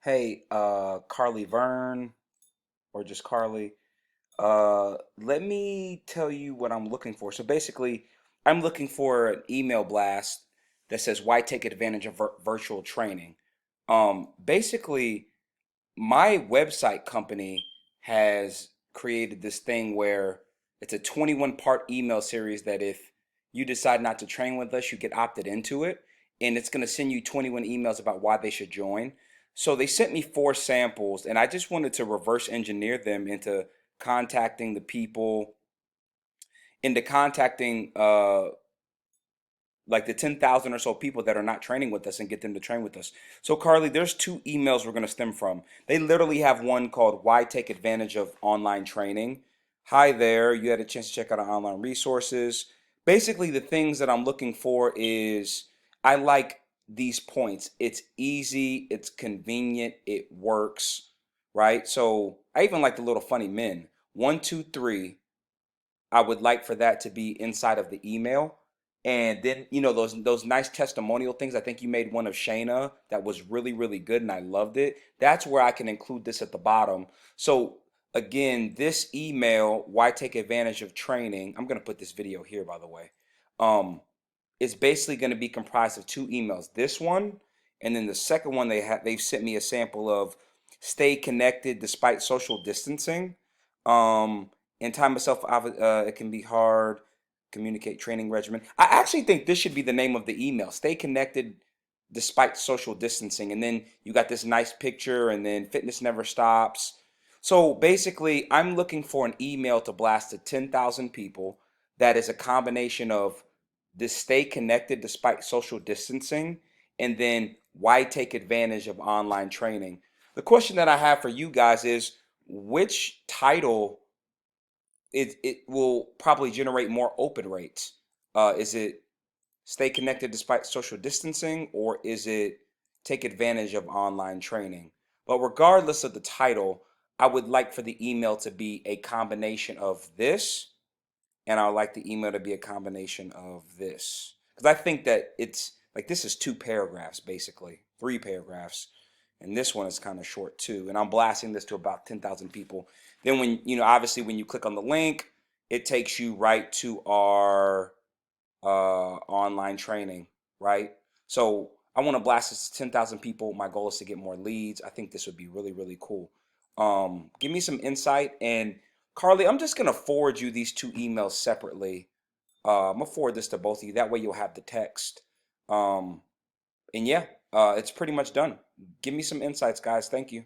Hey, Carly Vern, or just Carly, let me tell you what I'm looking for. So basically, I'm looking for an email blast that says, "Why take advantage of virtual training?" Basically, my website company has created this thing where it's a 21 part email series that if you decide not to train with us, you get opted into it. And it's going to send you 21 emails about why they should join. So they sent me four samples, and I just wanted to reverse engineer them contacting the people, into contacting like the 10,000 or so people that are not training with us and get them to train with us. So, Carly, there's two emails we're going to stem from. They literally have one called Why Take Advantage of Online Training. Hi there, you had a chance to check out our online resources. Basically, the things that I'm looking for is I like these points. It's easy, it's convenient, it works, right? So, I even like the little funny men. One, two, three. I would like for that to be inside of the email. And then, those nice testimonial things. I think you made one of Shayna that was really, really good and I loved it. That's where I can include this at the bottom. So again, this email, why take advantage of training? I'm gonna put this video here, by the way. Um, is basically going to be comprised of two emails. This one, and then the second one they've sent me a sample of stay connected despite social distancing. Um, and time itself, it can be hard. Communicate training regimen. I actually think this should be the name of the email. Stay connected despite social distancing. And then you got this nice picture, and then fitness never stops. So basically, I'm looking for an email to blast to 10,000 people that is a combination of this stay connected despite social distancing, and then why take advantage of online training. The question that I have for you guys is which title it will probably generate more open rates? Is it stay connected despite social distancing, or is it take advantage of online training? But regardless of the title, I would like for the email to be a combination of this, and I would like the email to be a combination of this. Because I think that it's like this is two paragraphs, basically, three paragraphs. And this one is kind of short too. And I'm blasting this to about 10,000 people. Then obviously when you click on the link, it takes you right to our online training, right? So I want to blast this to 10,000 people. My goal is to get more leads. I think this would be really, really cool. Give me some insight. And Carly, I'm just going to forward you these two emails separately. I'm going to forward this to both of you. That way you'll have the text. Um, and yeah, it's pretty much done. Give me some insights, guys. Thank you.